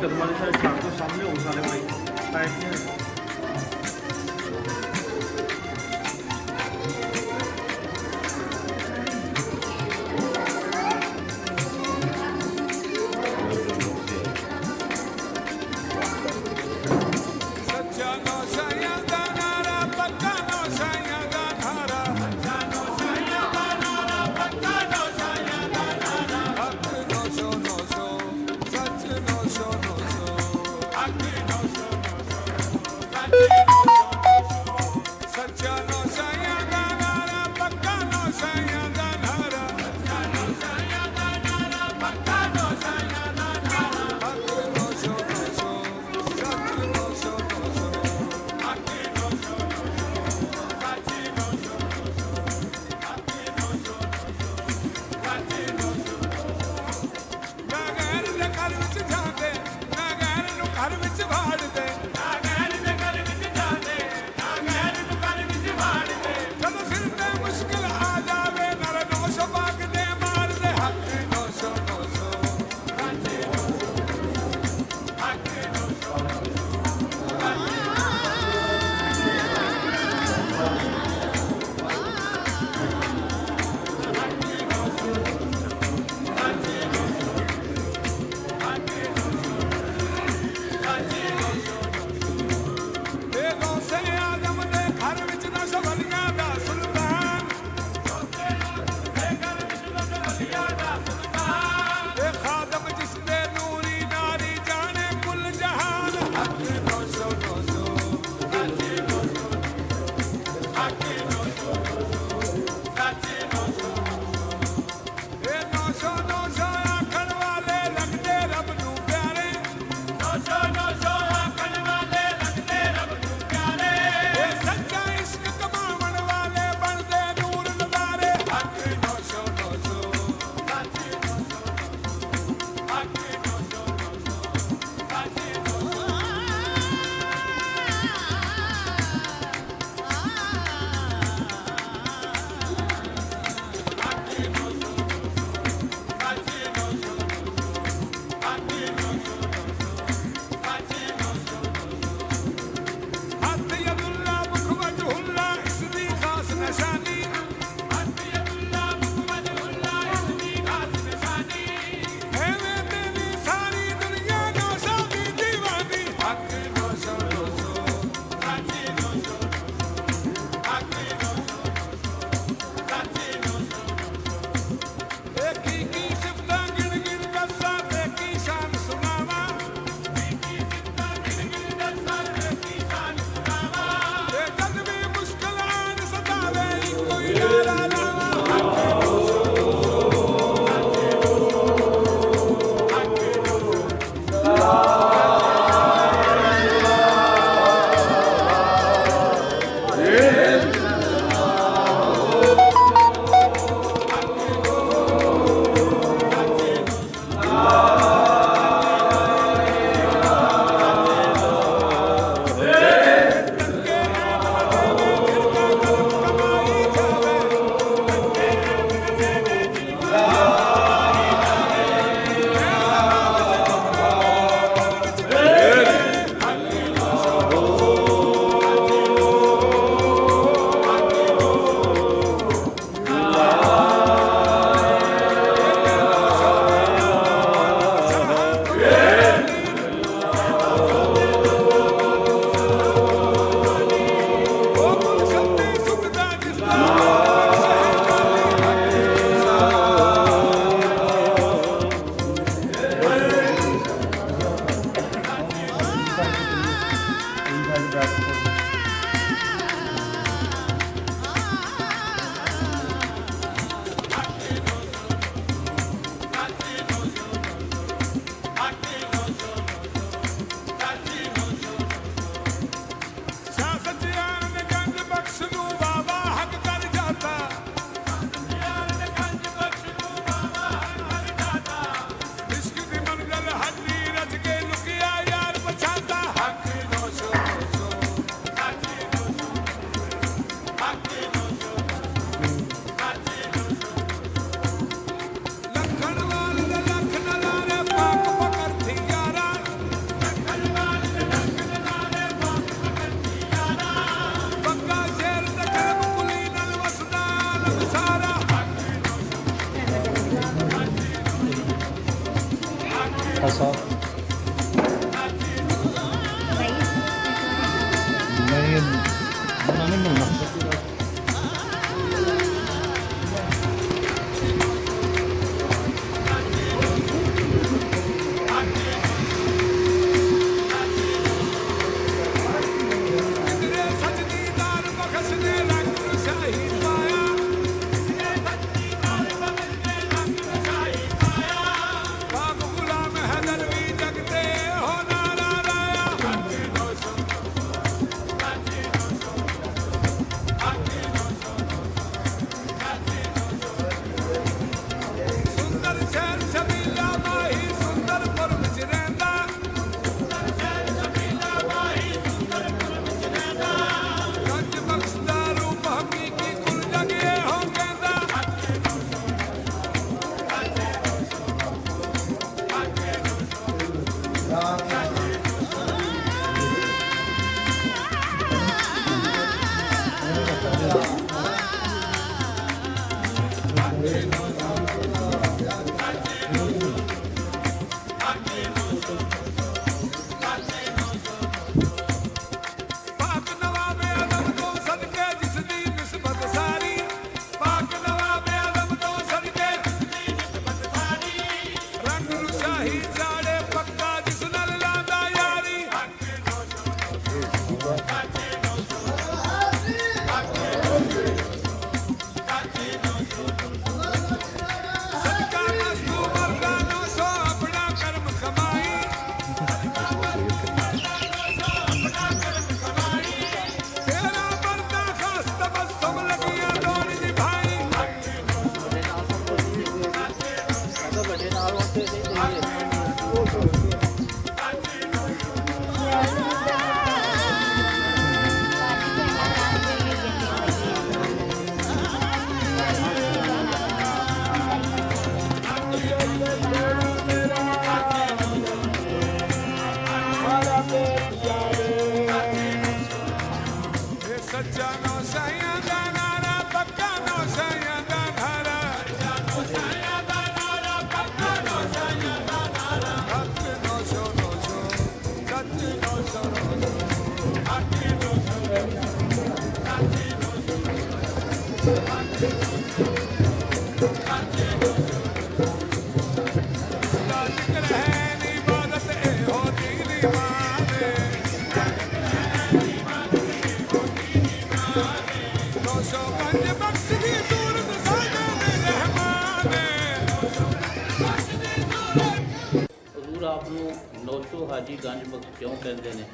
ਕਦਮਾਂ ਦੇ ਸਾਈਡ ਛੱਡ ਤੋਂ ਸਾਹਮਣੇ ਹੋਣ ਵਾਲੇ ਭਾਈ ਸਾਈਡ ਤੇ हजूर आपको नौशो हाजी गंज बख्श क्यों कहते हैं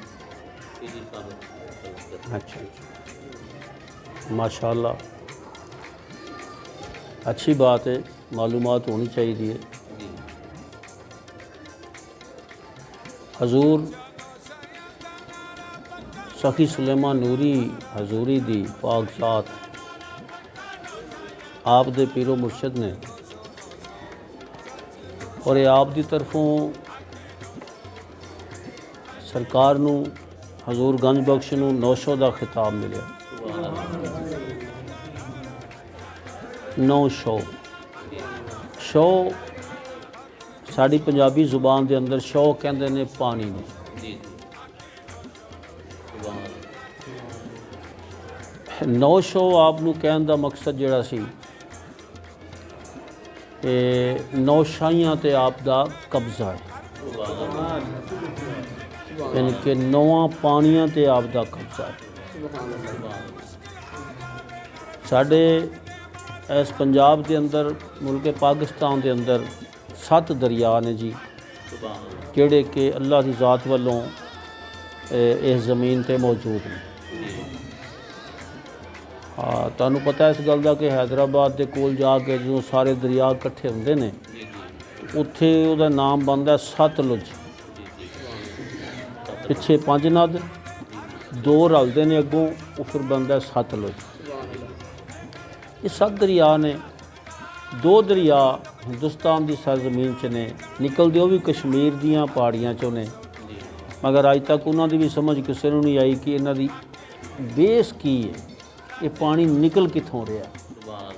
इसकी साबित अच्छा माशाल्लाह अच्छी बात है, मालूमात होनी चाहिए। हजूर सखी सुलेमान नूरी हजूरी दी पाक जात आप दे पीरो मुर्शद ने और ये आप दी तरफों सरकार नू हजूर गंज बख्श नू 900 का खिताब मिले। 900 शौ साड़ी पंजाबी जुबान के अंदर शौ कहते ने पानी ने। 900 आपनू कहने का मकसद जिहड़ा सी नौशाइयां ते आप दा कब्जा है, यानी कि 9 पानियां ते आप दा कब्जा है। साढ़े इस पंजाब के अंदर मुल्क पाकिस्तान के अंदर 7 दरिया ने जी, जिहड़े कि अल्लाह की ज़ात वालों इस ज़मीन ते मौजूद हैं। हाँ, तुहानूं पता है इस गल का कि हैदराबाद के कोल जाके जो सारे दरिया इकट्ठे होंदे ने उत्थे उहदा नाम बनदा सतलुज। पिछे 5 नद 2 रलदे ने अगों वो फिर बनदा सतलुज। ये 7 दरिया ने। 2 दरिया हिंदुस्तान की सरजमीन च ने, निकलते वो भी कश्मीर दियां पहाड़ियां चों ने, मगर अज तक उन्होंने भी समझ किसी नूं नहीं आई कि इन्हां दी बेस की है, ये पानी निकल कित्थों रहा,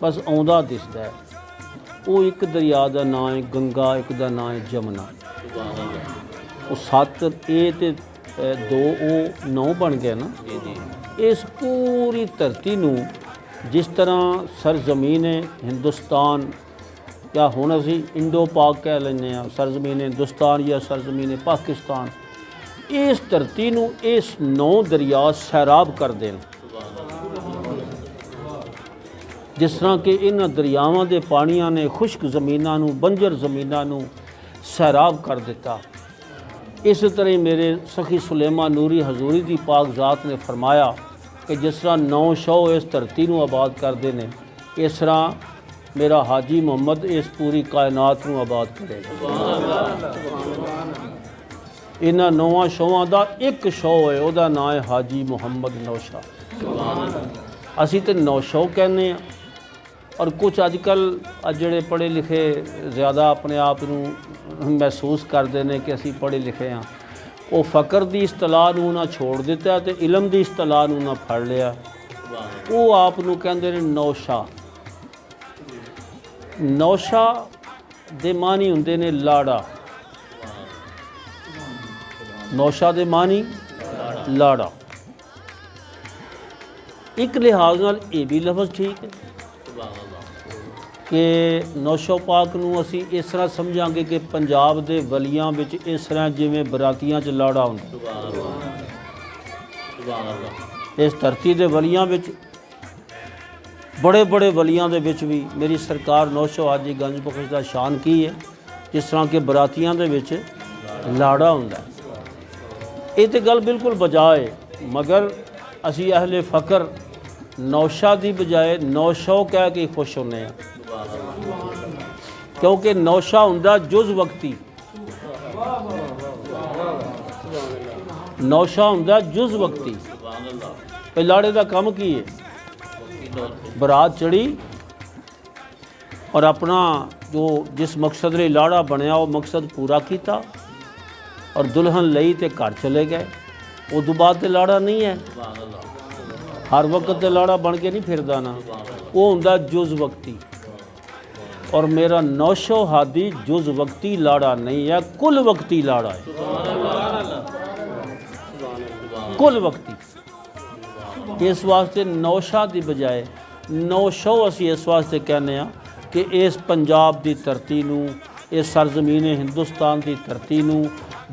बस आउंदा दिसदा है। वो एक दरिया का नाम है गंगा, एक का नाम है जमुना। वो 7 ए ते 2 ओ 9 बन गया ना। इस पूरी धरती नूं जिस तरह सरजमीन हिंदुस्तान या हुण असीं इंडो पाक कह लैंदे आ, सरजमीन हिंदुस्तान या सरजमीन पाकिस्तान, इस धरती नूं इस 9 दरिया सैराब करदे ने। जिस तरह कि इन्हां दरियावां दे पाणियां ने खुश्क ज़मीनां नूं, बंजर ज़मीनां नूं सैराब कर दिता। इस तरह ही मेरे सखी सुलेमान नूरी हजूरी दी पाक ज़ात ने फरमाया कि जिस तरह 9 शौ इस धरती नूं आबाद करते हैं, इस तरह मेरा हाजी मुहम्मद इस पूरी कायनात नूं आबाद करेगा। इन्हां 9 शौआं दा एक शौ है, उहदा नाम है हाजी मुहम्मद नौशा। असीं ते 9 शौ कहने हैं। और कुछ अजकल जिहड़े पढ़े लिखे ज़्यादा अपने आप नूं महसूस करते हैं कि असीं पढ़े लिखे हाँ, वो फ़कर की इस्तलाह नूं ना छोड़ दिता तो इलम की इस्तलाह नूं ना फड़ लिया। वो आप नूं कहंदे ने नौशा। नौशा दे मानी हुंदे ने लाड़ा। नौशा दे मानी लाड़ा। एक लिहाज नाल ये भी लफज ठीक है कि नौशो पाक नूं असीं इस तरह समझांगे कि पंजाब दे वलियां विच इस तरह जिवें बरातियां च लाड़ा हुंदा। इस धरती दे वलियां विच बड़े बड़े वलियां दे विच भी मेरी सरकार नौशो हाजी गंज बख्श दा शान की है, जिस तरह के बरातियां दे विच लाड़ा हुंदा। ये तो गल बिल्कुल बजाए, मगर असी अहले फ़कर नौशा की बजाय 9 शौ कह के खुश होने हैं, क्योंकि नौशा हुंदा जुज़ वक्ती। नौशा हुंदा जुज़ वक्ती। लाड़े का काम की है? बरात चढ़ी और अपना जो जिस मकसद लिए लाड़ा बनया वो मकसद पूरा किया और दुल्हन लई ते घर चले गए। उदों बाद तो लाड़ा नहीं है, हर वक्त तो लाड़ा बन के नहीं फिरदा ना, वो हुंदा जुज़ वक्ती। और मेरा नौशो हादी जुज़ वक्ती लाड़ा नहीं है, कुल वक्ती लाड़ा है। कुल वक्ती। इस वास्ते नौशा की बजाय 9 शौ असी इस वास्ते कहने कि इस पंजाब की धरती नूं, इस सरजमीन हिंदुस्तान की धरती नूं,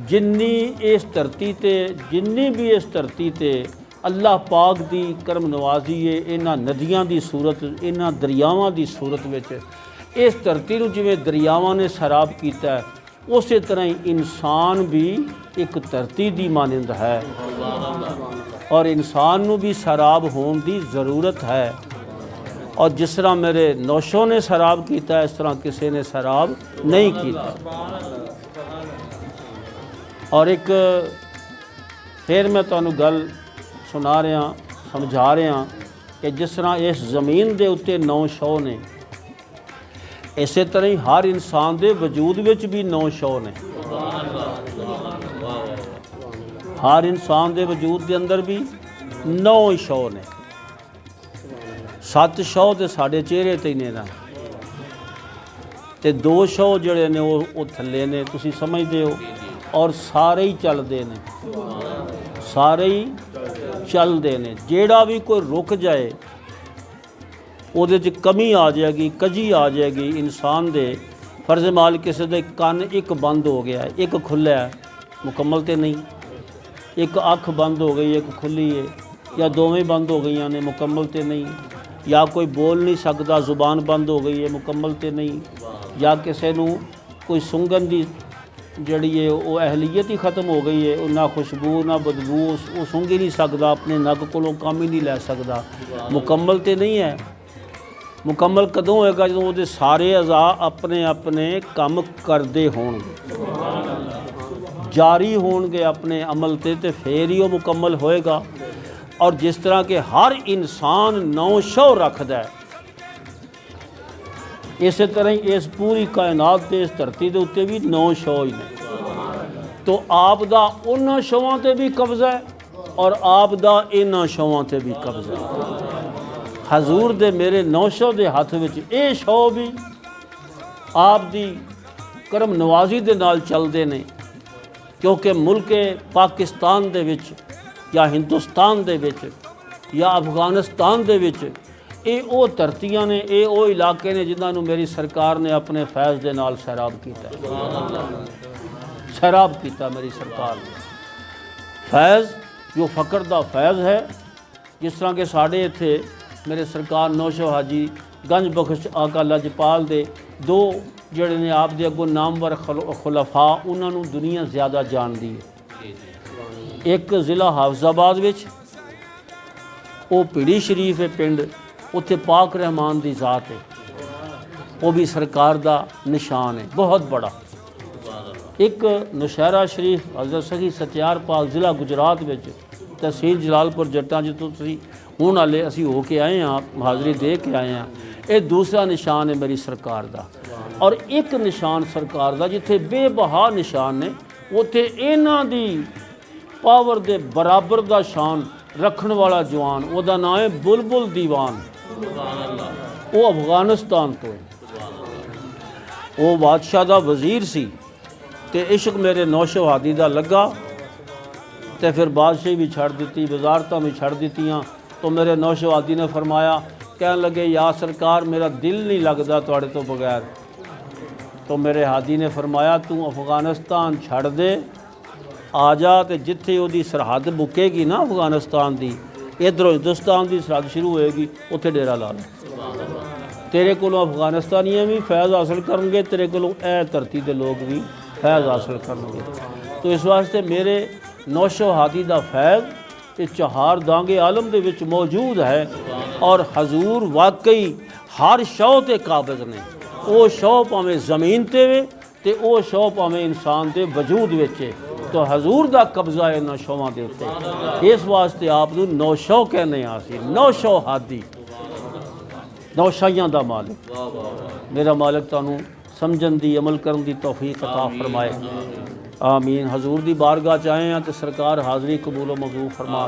जिन्नी इस धरती ते जिन्नी भी इस धरती ते अल्लाह पाक दी करम नवाजी है, इन्हां नदियां दी सूरत, इन्हां दरियावां दी सूरत विच इस धरती नूं जिवें दरियावां ने सैराब कीता है, उस तरह ही इंसान भी एक धरती दी मानंद है और इंसान नूं भी सैराब होने की ज़रूरत है। और जिस तरह मेरे नौशों ने सैराब किया, इस तरह किसी ने सैराब नहीं किया। और एक फिर मैं तुहानूं गल सुना रहा, समझा रहा कि जिस तरह इस ज़मीन के उत्ते 9 शौ ने, इस तरह ही हर इंसान के वजूद विच भी 9 शौ ने। हर इंसान के वजूद के अंदर भी 9 शौ ने। 7 शौ तो साढ़े चेहरे ते ने ना, ते 2 शौ जड़े ने वो थल्ले ने, तुसी समझते हो। और सारे ही चलते ने, सारे ही चलते ने। जेड़ा भी कोई रुक जाए ਉਹਦੇ 'ਚ कमी आ जाएगी, कजी आ जाएगी इंसान दे। फर्ज माल किसी दे कान एक बंद हो गया है, एक खुला है, मुकम्मल तो नहीं। एक अख बंद हो गई, एक खुली है, या दोवें बंद हो गई ने, मुकम्मल तो नहीं। या कोई बोल नहीं सकता, जुबान बंद हो गई है, मुकम्मल तो नहीं। या किसी नूं कोई सुंघन की जड़ी है वो अहलीयत ही ख़त्म हो गई है, वो ना खुशबू ना बदबू, वो सूंघ ही नहीं सकता, अपने नग कोलों काम ही नहीं लै सकता, मुकम्मल तो नहीं है। मुकम्मल कदों होएगा जो वो सारे अज़ा अपने अपने काम करते होणगे, जारी होणगे अपने अमल ते फिर ही वो मुकम्मल होएगा। और जिस तरह के हर इंसान 9 शौ रखता है, इस तरह ही इस पूरी कायनात के इस धरती के उत्ते भी 9 शौ ही ने। तो आप दा उन्हां शौआं ते भी कब्जा है और आप दा इन्हां शौआं ते भी कब्जा है। हजूर दे मेरे 9 शौ के हथ में ये शौ भी आप दी करम नवाजी दे नाल चलते हैं, क्योंकि मुल्क पाकिस्तान दे विच या हिंदुस्तान दे विच या अफगानिस्तान दे विच ये वो धरतियां ने, ये वो इलाके ने जिन्होंने मेरी सरकार ने अपने फैज़ के नाल सैराब किया, सैराब किया मेरी सरकार ने। फैज़ जो फ़कर दा फैज़ है, जिस तरह के साढ़े इत्थे मेरे सरकार नौशो हाजी गंज बख्श आका लजपाल दे दो जड़े ने आप दे अगों नामवर खुलफा, उन्होंने दुनिया ज़्यादा जानती है। एक ज़िला हाफिज़ाबाद विच वो पीड़ी शरीफ है पिंड, उत्थे पाक रहमान दी ज़ात है, वो भी सरकार दा निशान है बहुत बड़ा। एक नौशहरा शरीफ हज़रत सखी सत्यार पाक ज़िला गुजरात विच तहसील जलालपुर जट्टां जितों तुसीं हुण हाले असीं हो के आए हैं, हाज़री दे के आए हैं। ये दूसरा निशान है मेरी सरकार दा। और एक निशान सरकार दा जिथे बेबहा निशान ने, उत्थे इन्हां दी पावर दे बराबर दा शान रखने वाला जवान, उसका नाम है बुलबुल दीवान। वो अफगानिस्तान तो है, वो बादशाह दा वज़ीर सी ते इश्क मेरे नौशो हादी दा लगा तो फिर बादशाही भी छड़ दी, वजारतां भी छड़ दित्तियां। तो मेरे नौशो हादी ने फरमाया, कहने लगे या सरकार मेरा दिल नहीं लगता तुहाडे तो बगैर। तो मेरे हादी ने फरमाया तू अफगानिस्तान छड़ दे, आ जा तो जिथे उसकी सरहद मुकेगी ना अफगानिस्तान की, इधरों हिंदुस्तान की सरहद शुरू होएगी, उत्थे डेरा ला लो। तेरे कोलों अफगानिस्तानियाँ भी फैज़ हासिल करनगे, तेरे कोलों ए धरती के लोग भी फैज़ हासिल करनगे। तो इस वास्ते मेरे नौशो हादी दा फैज़ ये चहार दांगे आलम दे विच मौजूद है। और हजूर वाकई हर शौ ते काबिज़ ने, वो शौ भावें ज़मीन ते वे ते वो शौ भावें इंसान के वजूद विच है। तो हजूर दा कब्ज़ा है इन्हां शौवां दे उत्ते, इस वास्ते आप नूं नौशौ कहने आसी, नौशो हादी, नौशाइयां दा मालिक। मेरा मालिक तुहानूं समझण दी अमल करन दी तौफीक अता फरमाए, आमीन। हजूर दी बारगाह च आए हैं तो सरकार हाज़री कबूल मंजूर फरमा।